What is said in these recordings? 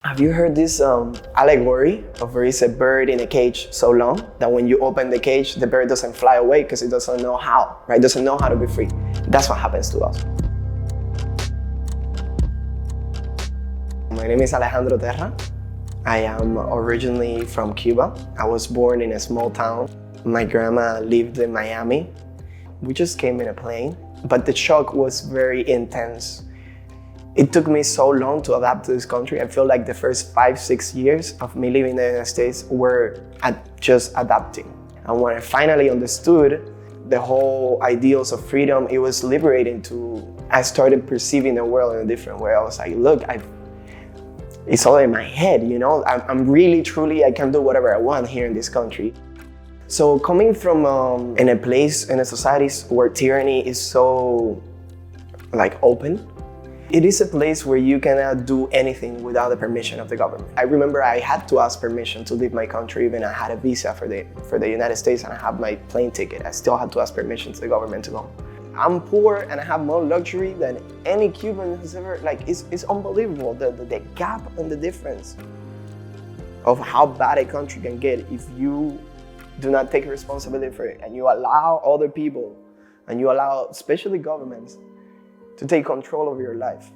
Have you heard this allegory of where it's a bird in a cage so long that when you open the cage, the bird doesn't fly away because it doesn't know how, right? Doesn't know how to be free. That's what happens to us. My name is Alejandro Terra. I am originally from Cuba. I was born in a small town. My grandma lived in Miami. We just came in a plane, but the shock was very intense. It took me so long to adapt to this country. I feel like the first 5-6 years of me living in the United States were just adapting. And when I finally understood the whole ideals of freedom, it was liberating I started perceiving the world in a different way. I was like, look, it's all in my head, you know? I'm really, truly, I can do whatever I want here in this country. So coming from in a place, in a society where tyranny is so open, it is a place where you cannot do anything without the permission of the government. I remember I had to ask permission to leave my country, even I had a visa for the United States and I have my plane ticket. I still had to ask permission to the government to go. I'm poor and I have more luxury than any Cuban has ever, it's unbelievable, the gap and the difference of how bad a country can get if you do not take responsibility for it and you allow other people and you allow, especially governments, to take control of your life.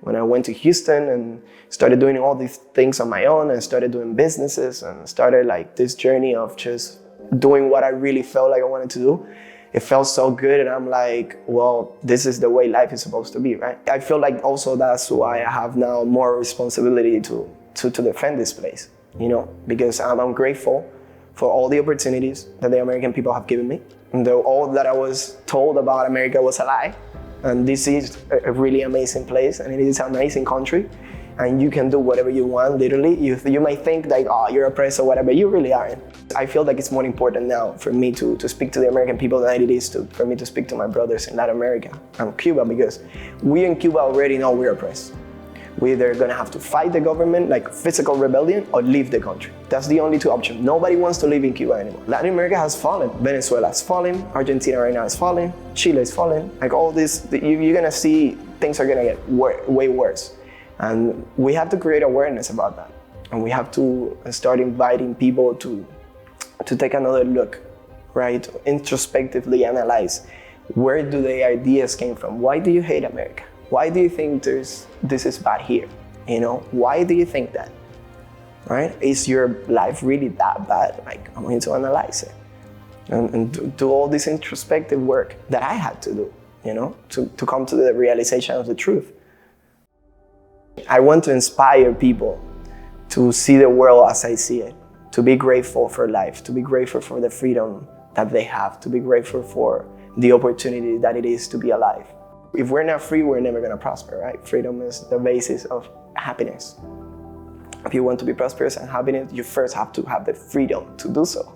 When I went to Houston and started doing all these things on my own and started doing businesses and started this journey of just doing what I really felt like I wanted to do, it felt so good and I'm like, well, this is the way life is supposed to be, right? I feel like also that's why I have now more responsibility to defend this place, you know, because I'm grateful for all the opportunities that the American people have given me. And though all that I was told about America was a lie, and this is a really amazing place, and it is an amazing country, and you can do whatever you want, literally. You might think like, oh, you're oppressed or whatever, you really aren't. I feel like it's more important now for me to speak to the American people than it is for me to speak to my brothers in Latin America and Cuba, because we in Cuba already know we're oppressed. We're either gonna have to fight the government, like physical rebellion, or leave the country. That's the only two options. Nobody wants to live in Cuba anymore. Latin America has fallen. Venezuela has fallen. Argentina right now is falling. Chile is falling. Like all this, you're gonna see things are gonna get way worse. And we have to create awareness about that. And we have to start inviting people to take another look, right? Introspectively analyze, where do the ideas came from? Why do you hate America? Why do you think this is bad here? You know, why do you think that? Right? Is your life really that bad? I'm going to analyze it and do all this introspective work that I had to do, you know, to come to the realization of the truth. I want to inspire people to see the world as I see it, to be grateful for life, to be grateful for the freedom that they have, to be grateful for the opportunity that it is to be alive. If we're not free, we're never gonna prosper, right? Freedom is the basis of happiness. If you want to be prosperous and happiness, you first have to have the freedom to do so.